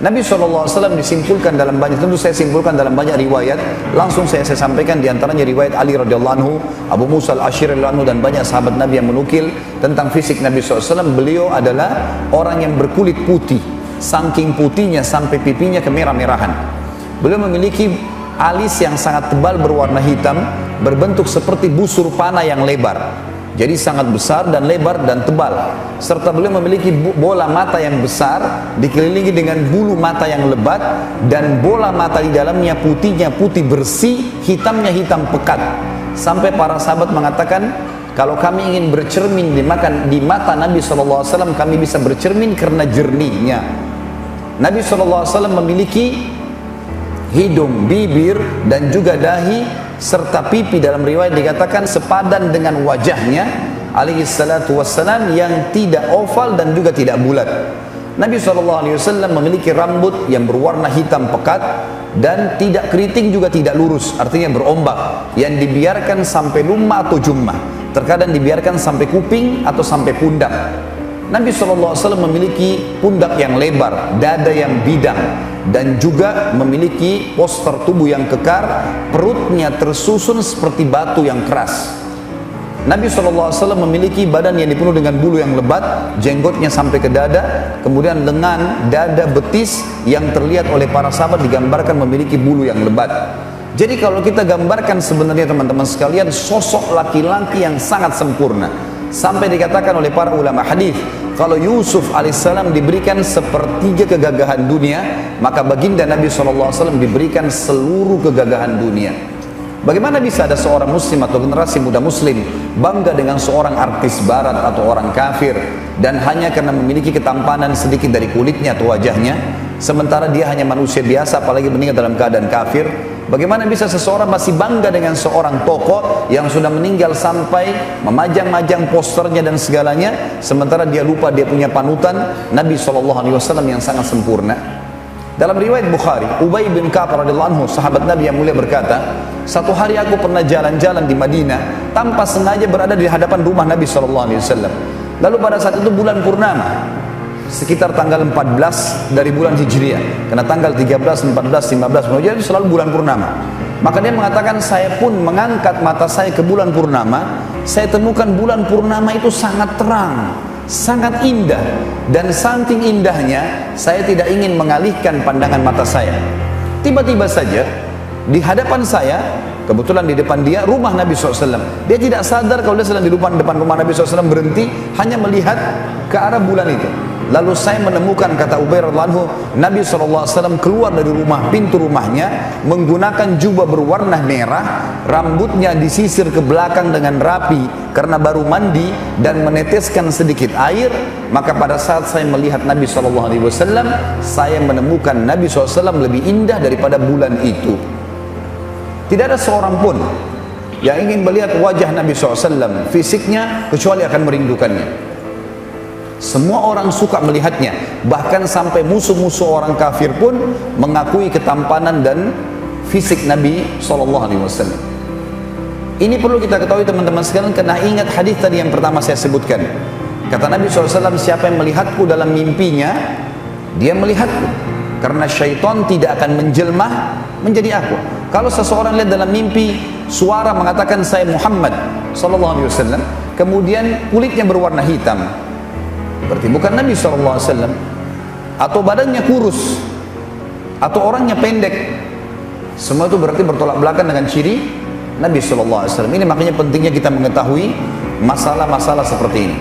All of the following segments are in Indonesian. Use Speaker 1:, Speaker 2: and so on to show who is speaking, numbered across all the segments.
Speaker 1: Nabi SAW disimpulkan dalam banyak, tentu saya simpulkan dalam banyak riwayat, langsung saya sampaikan diantaranya riwayat Ali radhiyallahu anhu, Abu Musa al-Asy'ari radhiyallahu anhu, dan banyak sahabat Nabi yang menukil tentang fisik Nabi SAW. Beliau adalah orang yang berkulit putih, saking putihnya sampai pipinya kemerah-merahan. Beliau memiliki alis yang sangat tebal berwarna hitam, berbentuk seperti busur panah yang lebar. Jadi sangat besar dan lebar dan tebal. Serta beliau memiliki bola mata yang besar, dikelilingi dengan bulu mata yang lebat, dan bola mata di dalamnya putihnya putih bersih, hitamnya hitam pekat. Sampai para sahabat mengatakan, kalau kami ingin bercermin di mata Nabi SAW, kami bisa bercermin karena jernihnya. Nabi SAW memiliki hidung, bibir, dan juga dahi serta pipi, dalam riwayat dikatakan sepadan dengan wajahnya alaihi salatu wassalam, yang tidak oval dan juga tidak bulat. Nabi SAW memiliki rambut yang berwarna hitam pekat dan tidak keriting juga tidak lurus, artinya berombak, yang dibiarkan sampai lumma atau jummah, terkadang dibiarkan sampai kuping atau sampai pundak. Nabi SAW memiliki pundak yang lebar, dada yang bidang, dan juga memiliki postur tubuh yang kekar, perutnya tersusun seperti batu yang keras. Nabi SAW memiliki badan yang dipenuhi dengan bulu yang lebat, jenggotnya sampai ke dada, kemudian lengan, dada, betis yang terlihat oleh para sahabat digambarkan memiliki bulu yang lebat. Jadi kalau kita gambarkan sebenarnya teman-teman sekalian, sosok laki-laki yang sangat sempurna. Sampai dikatakan oleh para ulama hadis, kalau Yusuf alaihissalam diberikan sepertiga kegagahan dunia, maka baginda Nabi SAW diberikan seluruh kegagahan dunia. Bagaimana bisa ada seorang muslim atau generasi muda muslim bangga dengan seorang artis barat atau orang kafir, dan hanya karena memiliki ketampanan sedikit dari kulitnya atau wajahnya, sementara dia hanya manusia biasa, apalagi meninggal dalam keadaan kafir? Bagaimana bisa seseorang masih bangga dengan seorang tokoh yang sudah meninggal sampai memajang-majang posternya dan segalanya, sementara dia lupa dia punya panutan Nabi SAW yang sangat sempurna? Dalam riwayat Bukhari, Ubay bin Ka'ab radhiyallahu anhu, sahabat Nabi yang mulia, berkata, satu hari aku pernah jalan-jalan di Madinah tanpa sengaja berada di hadapan rumah Nabi SAW. Lalu pada saat itu bulan purnama, sekitar tanggal 14 dari bulan Hijriah, karena tanggal 13, 14, 15 jadi selalu bulan purnama. Maka dia mengatakan, saya pun mengangkat mata saya ke bulan purnama, saya temukan bulan purnama itu sangat terang, sangat indah, dan saking indahnya saya tidak ingin mengalihkan pandangan mata saya. Tiba-tiba saja di hadapan saya, kebetulan di depan dia rumah Nabi SAW, dia tidak sadar kalau dia sedang di depan rumah Nabi SAW, berhenti hanya melihat ke arah bulan itu. Lalu saya menemukan, kata Ubay radhiyallahu anhu, Nabi SAW keluar dari pintu rumahnya menggunakan jubah berwarna merah, rambutnya disisir ke belakang dengan rapi karena baru mandi, dan meneteskan sedikit air. Maka pada saat saya melihat Nabi SAW, saya menemukan Nabi SAW lebih indah daripada bulan itu. Tidak ada seorang pun yang ingin melihat wajah Nabi SAW, fisiknya, kecuali akan merindukannya. Semua orang suka melihatnya, bahkan sampai musuh-musuh orang kafir pun mengakui ketampanan dan fisik Nabi SAW. Ini perlu kita ketahui teman-teman sekalian, karena ingat hadis tadi yang pertama saya sebutkan. Kata Nabi SAW, siapa yang melihatku dalam mimpinya, dia melihatku, karena syaitan tidak akan menjelma menjadi aku. Kalau seseorang lihat dalam mimpi suara mengatakan saya Muhammad SAW, kemudian kulitnya berwarna hitam, berarti bukan Nabi SAW. Atau badannya kurus, atau orangnya pendek, semua itu berarti bertolak belakang dengan ciri Nabi SAW. Ini makanya pentingnya kita mengetahui masalah-masalah seperti ini.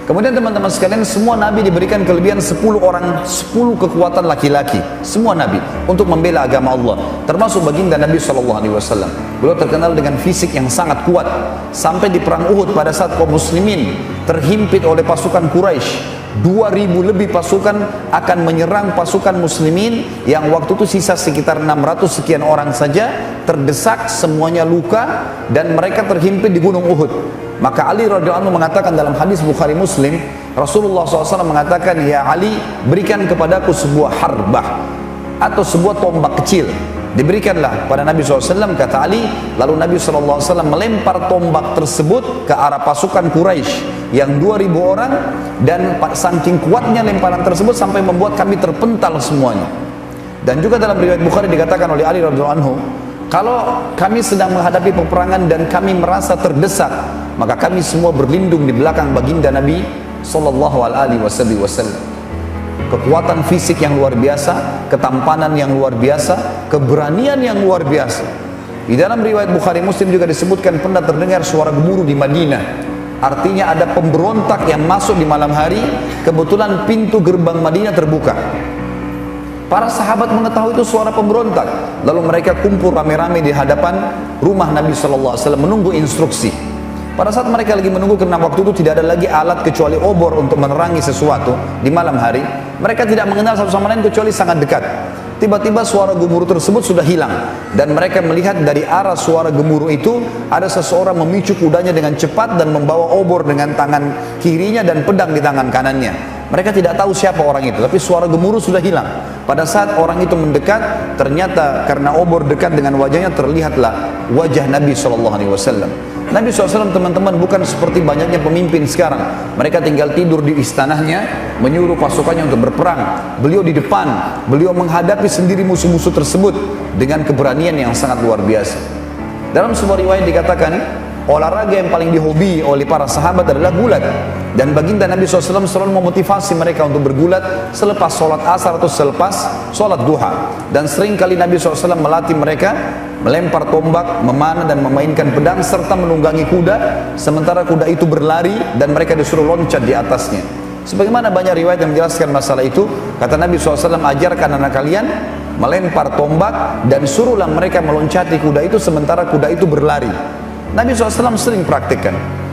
Speaker 1: Kemudian teman-teman sekalian, semua Nabi diberikan kelebihan 10 10 kekuatan laki-laki, semua Nabi, untuk membela agama Allah, termasuk baginda Nabi SAW. Beliau terkenal dengan fisik yang sangat kuat, sampai di perang Uhud pada saat kaum muslimin terhimpit oleh pasukan Quraisy, 2000 lebih pasukan akan menyerang pasukan muslimin yang waktu itu sisa sekitar 600 sekian orang saja, terdesak, semuanya luka, dan mereka terhimpit di gunung Uhud. Maka Ali radhiyallahu anhu mengatakan dalam hadis Bukhari Muslim, Rasulullah SAW mengatakan, ya Ali, berikan kepadaku sebuah harbah atau sebuah tombak kecil. Diberikanlah pada Nabi SAW, kata Ali. Lalu Nabi SAW melempar tombak tersebut ke arah pasukan Quraisy yang 2000 orang, dan saking kuatnya lemparan tersebut sampai membuat kami terpental semuanya. Dan juga dalam riwayat Bukhari dikatakan oleh Ali radhiyallahu anhu, kalau kami sedang menghadapi peperangan dan kami merasa terdesak, maka kami semua berlindung di belakang baginda Nabi sallallahu alaihi wasallam. Kekuatan fisik yang luar biasa, ketampanan yang luar biasa, keberanian yang luar biasa. Di dalam riwayat Bukhari Muslim juga disebutkan pernah terdengar suara gemuruh di Madinah. Artinya ada pemberontak yang masuk di malam hari, kebetulan pintu gerbang Madinah terbuka. Para sahabat mengetahui itu suara pemberontak, lalu mereka kumpul rame-rame di hadapan rumah Nabi SAW menunggu instruksi. Pada saat mereka lagi menunggu, karena waktu itu tidak ada lagi alat kecuali obor untuk menerangi sesuatu di malam hari, mereka tidak mengenal satu sama lain kecuali sangat dekat. Tiba-tiba suara gemuruh tersebut sudah hilang, dan mereka melihat dari arah suara gemuruh itu ada seseorang memicu kudanya dengan cepat dan membawa obor dengan tangan kirinya dan pedang di tangan kanannya. Mereka tidak tahu siapa orang itu, tapi suara gemuruh sudah hilang. Pada saat orang itu mendekat, ternyata karena obor dekat dengan wajahnya, terlihatlah wajah Nabi SAW. Nabi SAW, teman-teman, bukan seperti banyaknya pemimpin sekarang. Mereka tinggal tidur di istananya, menyuruh pasukannya untuk berperang. Beliau di depan, beliau menghadapi sendiri musuh-musuh tersebut dengan keberanian yang sangat luar biasa. Dalam sebuah riwayat dikatakan, olahraga yang paling dihobi oleh para sahabat adalah gulat, dan baginda Nabi SAW selalu memotivasi mereka untuk bergulat selepas sholat asar atau selepas sholat duha. Dan sering kali Nabi SAW melatih mereka melempar tombak, memanah dan memainkan pedang, serta menunggangi kuda, sementara kuda itu berlari dan mereka disuruh loncat di atasnya. Sebagaimana banyak riwayat yang menjelaskan masalah itu, kata Nabi SAW, ajarkan anak kalian melempar tombak dan suruhlah mereka meloncati kuda itu sementara kuda itu berlari. Nabi SAW sering praktikkan.